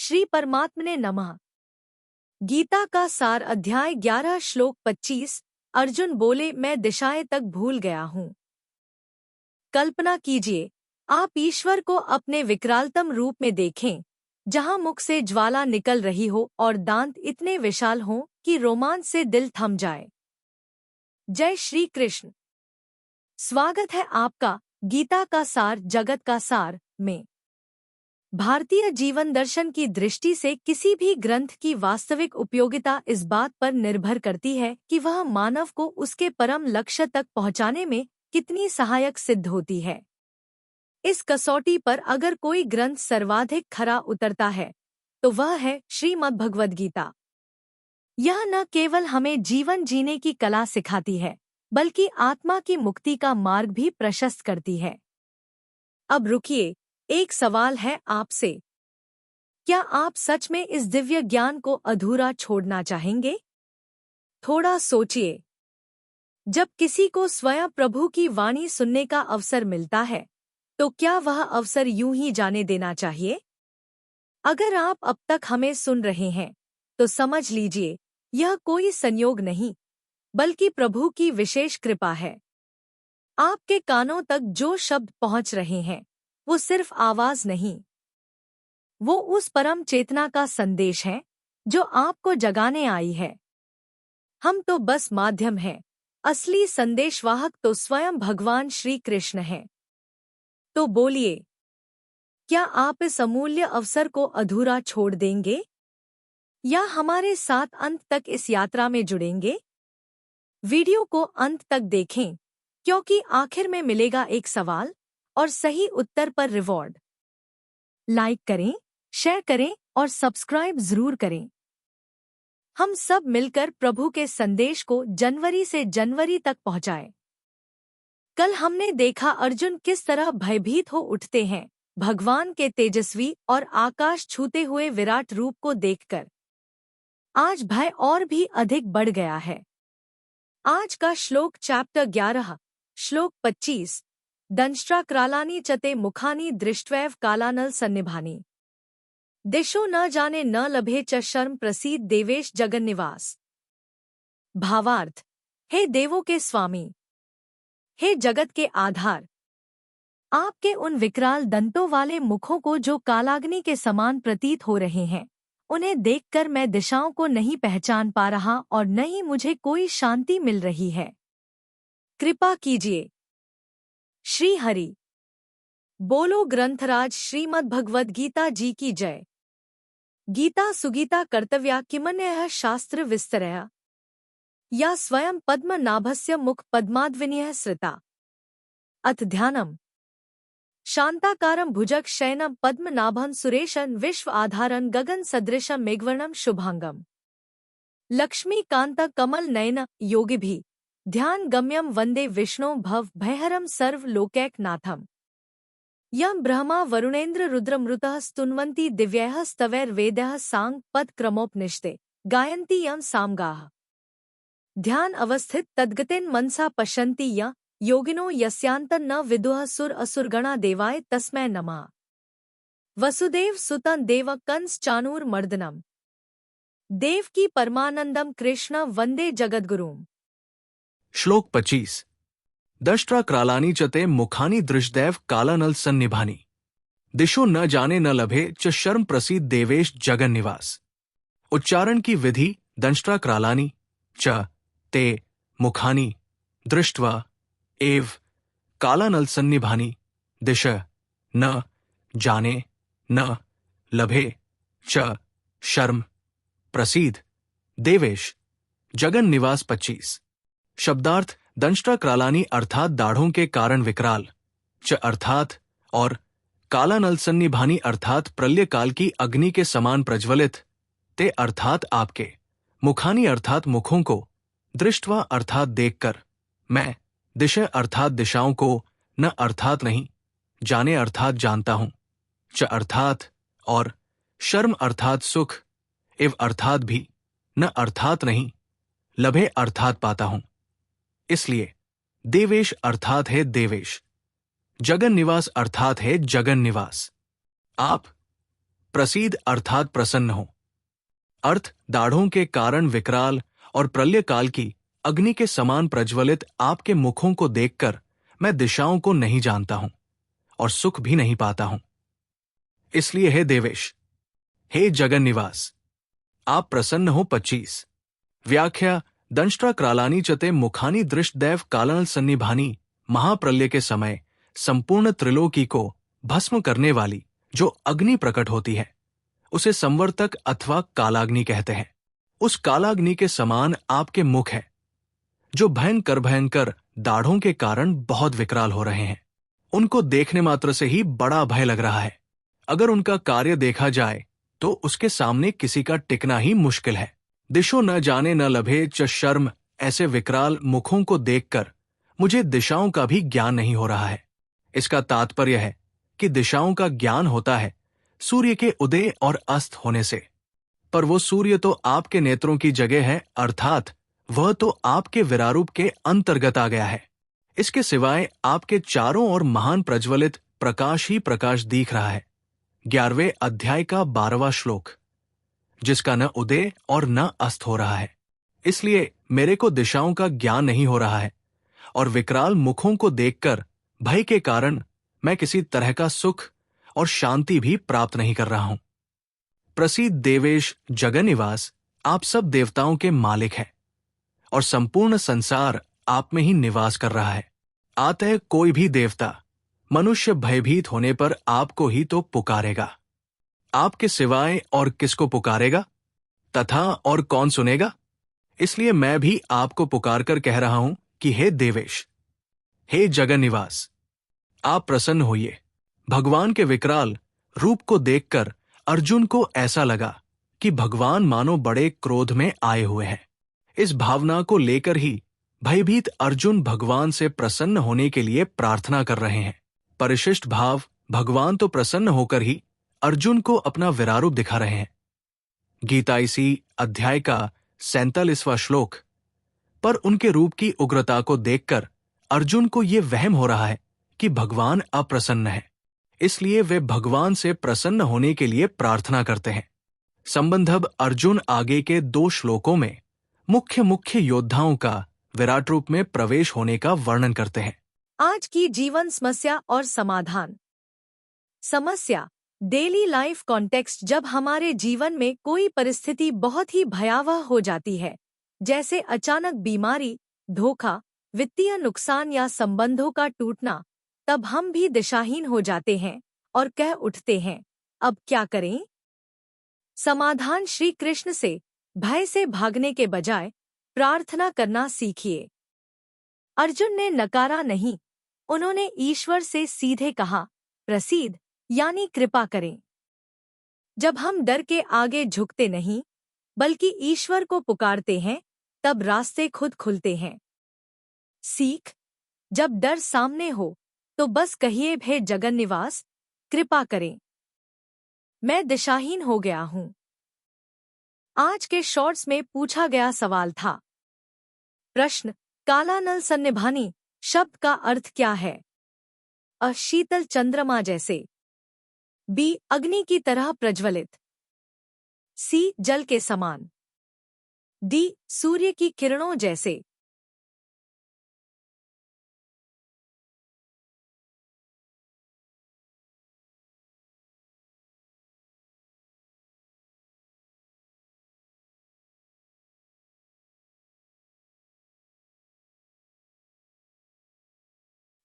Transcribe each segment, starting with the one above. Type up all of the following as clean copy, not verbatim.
श्री परमात्मने नमः। गीता का सार अध्याय 11 श्लोक 25। अर्जुन बोले, मैं दिशाएं तक भूल गया हूँ। कल्पना कीजिए, आप ईश्वर को अपने विकरालतम रूप में देखें, जहाँ मुख से ज्वाला निकल रही हो और दांत इतने विशाल हों कि रोमांच से दिल थम जाए। जय श्री कृष्ण। स्वागत है आपका गीता का सार जगत का सार में। भारतीय जीवन दर्शन की दृष्टि से किसी भी ग्रंथ की वास्तविक उपयोगिता इस बात पर निर्भर करती है कि वह मानव को उसके परम लक्ष्य तक पहुंचाने में कितनी सहायक सिद्ध होती है। इस कसौटी पर अगर कोई ग्रंथ सर्वाधिक खरा उतरता है तो वह है श्रीमद् भगवद गीता। यह न केवल हमें जीवन जीने की कला सिखाती है, बल्कि आत्मा की मुक्ति का मार्ग भी प्रशस्त करती है। अब रुकिए, एक सवाल है आपसे। क्या आप सच में इस दिव्य ज्ञान को अधूरा छोड़ना चाहेंगे? थोड़ा सोचिए। जब किसी को स्वयं प्रभु की वाणी सुनने का अवसर मिलता है, तो क्या वह अवसर यूं ही जाने देना चाहिए? अगर आप अब तक हमें सुन रहे हैं, तो समझ लीजिए, यह कोई संयोग नहीं, बल्कि प्रभु की विशेष कृपा है। आपके कानों तक जो शब्द पहुंच रहे हैं, वो सिर्फ आवाज नहीं, वो उस परम चेतना का संदेश है जो आपको जगाने आई है। हम तो बस माध्यम हैं, असली संदेशवाहक तो स्वयं भगवान श्री कृष्ण हैं। तो बोलिए, क्या आप इस अमूल्य अवसर को अधूरा छोड़ देंगे, या हमारे साथ अंत तक इस यात्रा में जुड़ेंगे? वीडियो को अंत तक देखें, क्योंकि आखिर में मिलेगा एक सवाल और सही उत्तर पर रिवॉर्ड। लाइक करें, शेयर करें और सब्सक्राइब जरूर करें। हम सब मिलकर प्रभु के संदेश को जनवरी से जनवरी तक पहुंचाएं। कल हमने देखा अर्जुन किस तरह भयभीत हो उठते हैं भगवान के तेजस्वी और आकाश छूते हुए विराट रूप को देखकर। आज भय और भी अधिक बढ़ गया है। आज का श्लोक चैप्टर 11 श्लोक 25। दंष्ट्राक्रालानि चते मुखानि दृष्ट्वैव कालानल सन्निभानि। दिशो न जाने न लभे च शर्म प्रसीद देवेश जगन्निवास। भावार्थ, हे देवों के स्वामी, हे जगत के आधार, आपके उन विकराल दंतों वाले मुखों को जो कालाग्नि के समान प्रतीत हो रहे हैं, उन्हें देखकर मैं दिशाओं को नहीं पहचान पा रहा और न ही मुझे कोई शांति मिल रही है। कृपा कीजिए। श्री हरि बोलो। ग्रंथराज श्रीमद् भगवद गीता जी की जय। गीता सुगीता कर्तव्या किमन्यः शास्त्र विस्तरया, या स्वयं पद्मनाभस्य मुख पद्माद्विनीयः सृता। अथ ध्यानम्। शांताकारं भुजग शयनं पद्मनाभं सुरेशं विश्व आधारं गगन सदृशं मेघवर्णं शुभांगम्। लक्ष्मीकांत कमल नयन योगिभिः ध्यान गम्यं वंदे विष्णु भव भयहरं सर्व लोकैकनाथम्। यं ब्रह्मा वरुणेन्द्र रुद्रमृतः स्तुन्वन्ति दिव्यैः स्तवैर्वेदैः सांग पद क्रमोपनिषदे गायन्ति यं सामगाः। ध्यान अवस्थित तद्गतेन मनसा पश्यन्ति यं योगिनो यस्यान्तं न विदुः सुर असुरगणा देवाय तस्मै नमः। वसुदेव सुतं देव कंस चाणूर मर्दनम। देवकी परमानंदम कृष्ण वंदे जगद्गुरुम। श्लोक 25। दंष्ट्राक्रालानि चते मुखानि दृष्टैव कालानल सन्निभानि। दिशो न जाने न लभे च शर्म प्रसीद देवेश जगन्निवास। उच्चारण की विधि दंष्ट्राक्रालानि च ते मुखानि दृष्ट्वा एव कालानल सन्निभानि। दिश न जाने न लभे च शर्म प्रसीद देवेश जगन्निवास। 25। शब्दार्थ दंष्ट्राक्रालानि अर्थात दाढ़ों के कारण विकराल, च अर्थात और, कालानल सन्निभानि अर्थात प्रलयकाल की अग्नि के समान प्रज्वलित, ते अर्थात आपके, मुखानि अर्थात मुखों को, दृष्टवा अर्थात देखकर, मैं, दिशा अर्थात दिशाओं को, न अर्थात नहीं, जाने अर्थात जानता हूं, च अर्थात और, शर्म अर्थात सुख, इव अर्थात भी, न अर्थात नहीं, लभे अर्थात पाता हूं, इसलिए देवेश अर्थात है देवेश, जगन निवास अर्थात है जगन निवास। आप प्रसीद अर्थात प्रसन्न हो। अर्थ दाढ़ों के कारण विकराल और प्रलयकाल की अग्नि के समान प्रज्वलित आपके मुखों को देखकर मैं दिशाओं को नहीं जानता हूं और सुख भी नहीं पाता हूं। इसलिए हे देवेश, हे जगन निवास, आप प्रसन्न हो। 25 व्याख्या दंष्ट्रा क्रालानी चते मुखानी दृष्टदैव कालनल सन्निभानी महाप्रलय के समय संपूर्ण त्रिलोकी को भस्म करने वाली जो अग्नि प्रकट होती है उसे संवर्तक अथवा कालाग्नि कहते हैं। उस कालाग्नि के समान आपके मुख है जो भयंकर भयंकर दाढ़ों के कारण बहुत विकराल हो रहे हैं। उनको देखने मात्र से ही बड़ा भय लग रहा है। अगर उनका कार्य देखा जाए तो उसके सामने किसी का टिकना ही मुश्किल है। दिशो न जाने न लभे च शर्म, ऐसे विकराल मुखों को देखकर मुझे दिशाओं का भी ज्ञान नहीं हो रहा है। इसका तात्पर्य है कि दिशाओं का ज्ञान होता है सूर्य के उदय और अस्त होने से, पर वो सूर्य तो आपके नेत्रों की जगह है, अर्थात वह तो आपके विरारूप के अंतर्गत आ गया है। इसके सिवाय आपके चारों ओर महान प्रज्वलित प्रकाश ही प्रकाश दिख रहा है। 11वें अध्याय का 12वां श्लोक, जिसका न उदय और न अस्त हो रहा है। इसलिए मेरे को दिशाओं का ज्ञान नहीं हो रहा है और विकराल मुखों को देखकर भय के कारण मैं किसी तरह का सुख और शांति भी प्राप्त नहीं कर रहा हूं। प्रसीद देवेश जगन्निवास, आप सब देवताओं के मालिक हैं और संपूर्ण संसार आप में ही निवास कर रहा है। अतः कोई भी देवता मनुष्य भयभीत होने पर आपको ही तो पुकारेगा। आपके सिवाय और किसको पुकारेगा तथा और कौन सुनेगा? इसलिए मैं भी आपको पुकारकर कह रहा हूं कि हे देवेश, हे जगन्निवास, आप प्रसन्न होइए। भगवान के विकराल रूप को देखकर अर्जुन को ऐसा लगा कि भगवान मानो बड़े क्रोध में आए हुए हैं। इस भावना को लेकर ही भयभीत अर्जुन भगवान से प्रसन्न होने के लिए प्रार्थना कर रहे हैं। परिशिष्ट भाव, भगवान तो प्रसन्न होकर ही अर्जुन को अपना विरारूप दिखा रहे हैं। गीता इसी अध्याय का 47वां श्लोक, पर उनके रूप की उग्रता को देखकर अर्जुन को ये वहम हो रहा है कि भगवान अप्रसन्न है। इसलिए वे भगवान से प्रसन्न होने के लिए प्रार्थना करते हैं। संबंधब अर्जुन आगे के 2 श्लोकों में मुख्य मुख्य योद्धाओं का विराट रूप में प्रवेश होने का वर्णन करते हैं। आज की जीवन समस्या और समाधान। समस्या, डेली लाइफ कॉन्टेक्स्ट। जब हमारे जीवन में कोई परिस्थिति बहुत ही भयावह हो जाती है, जैसे अचानक बीमारी, धोखा, वित्तीय नुकसान या संबंधों का टूटना, तब हम भी दिशाहीन हो जाते हैं और कह उठते हैं, अब क्या करें? समाधान, श्री कृष्ण से भय से भागने के बजाय प्रार्थना करना सीखिए। अर्जुन ने नकारा नहीं, उन्होंने ईश्वर से सीधे कहा, प्रसीद यानी कृपा करें। जब हम डर के आगे झुकते नहीं बल्कि ईश्वर को पुकारते हैं, तब रास्ते खुद खुलते हैं। सीख, जब डर सामने हो तो बस कहिए, हे जगन्निवास, कृपा करें, मैं दिशाहीन हो गया हूं। आज के शॉर्ट्स में पूछा गया सवाल था, प्रश्न, कालानल सन्निभानी शब्द का अर्थ क्या है? अ, शीतल चंद्रमा जैसे। बी, अग्नि की तरह प्रज्वलित। सी, जल के समान। डी, सूर्य की किरणों जैसे।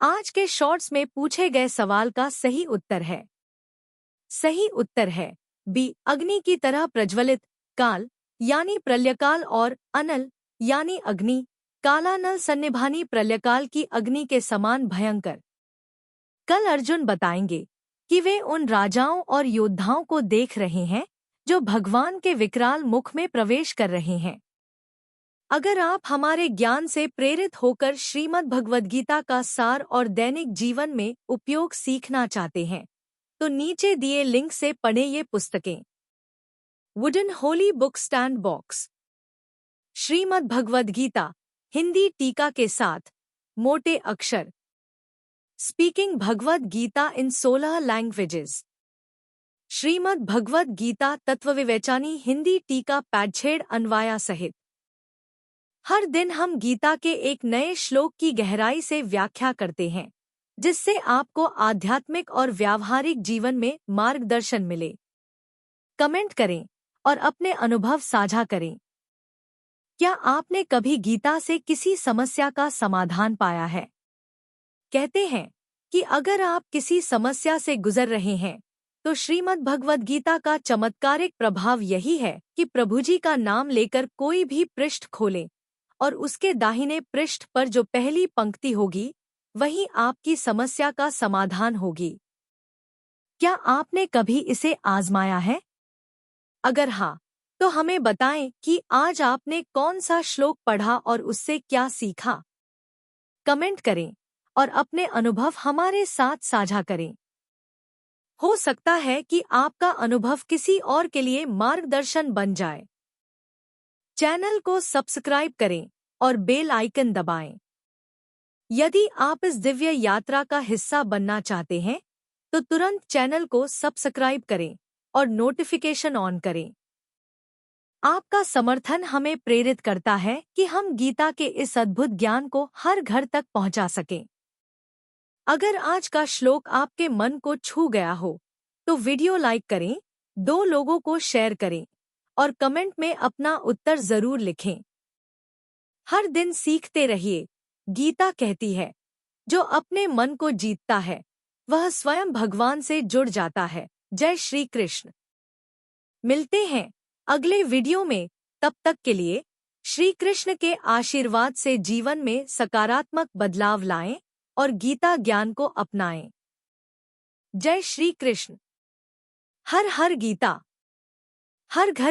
आज के शॉर्ट्स में पूछे गए सवाल का सही उत्तर है। सही उत्तर है बी, अग्नि की तरह प्रज्वलित। काल यानी प्रलयकाल और अनल यानी अग्नि। कालानल सन्निभानी प्रलयकाल की अग्नि के समान भयंकर। कल अर्जुन बताएंगे कि वे उन राजाओं और योद्धाओं को देख रहे हैं जो भगवान के विकराल मुख में प्रवेश कर रहे हैं। अगर आप हमारे ज्ञान से प्रेरित होकर श्रीमद् भगवद गीता का सार और दैनिक जीवन में उपयोग सीखना चाहते हैं तो नीचे दिए लिंक से पढ़ें ये पुस्तकें। Wooden holy book stand box, Shrimad Bhagavad Gita Hindi टीका के साथ, मोटे अक्षर। Speaking Bhagavad Gita in 16 languages. Shrimad Bhagavad Gita Tattvavivechani Hindi टीका पैडछेड़ अन्वाया सहित। हर दिन हम गीता के एक नए श्लोक की गहराई से व्याख्या करते हैं, जिससे आपको आध्यात्मिक और व्यावहारिक जीवन में मार्गदर्शन मिले। कमेंट करें और अपने अनुभव साझा करें। क्या आपने कभी गीता से किसी समस्या का समाधान पाया है? कहते हैं कि अगर आप किसी समस्या से गुजर रहे हैं, तो श्रीमद् भगवद गीता का चमत्कारिक प्रभाव यही है कि प्रभु जी का नाम लेकर कोई भी पृष्ठ खोले और उसके दाहिने पृष्ठ पर जो पहली पंक्ति होगी, वही आपकी समस्या का समाधान होगी। क्या आपने कभी इसे आजमाया है? अगर हाँ, तो हमें बताएं कि आज आपने कौन सा श्लोक पढ़ा और उससे क्या सीखा। कमेंट करें और अपने अनुभव हमारे साथ साझा करें। हो सकता है कि आपका अनुभव किसी और के लिए मार्गदर्शन बन जाए। चैनल को सब्सक्राइब करें और बेल आइकन दबाएं। यदि आप इस दिव्य यात्रा का हिस्सा बनना चाहते हैं, तो तुरंत चैनल को सब्सक्राइब करें और नोटिफिकेशन ऑन करें। आपका समर्थन हमें प्रेरित करता है कि हम गीता के इस अद्भुत ज्ञान को हर घर तक पहुंचा सकें। अगर आज का श्लोक आपके मन को छू गया हो, तो वीडियो लाइक करें, 2 लोगों को शेयर करें और कमेंट में अपना उत्तर जरूर लिखें। हर दिन सीखते रहिए। गीता कहती है, जो अपने मन को जीतता है, वह स्वयं भगवान से जुड़ जाता है। जय श्री कृष्ण। मिलते हैं अगले वीडियो में। तब तक के लिए श्री कृष्ण के आशीर्वाद से जीवन में सकारात्मक बदलाव लाएं और गीता ज्ञान को अपनाएं। जय श्री कृष्ण। हर हर गीता, हर घर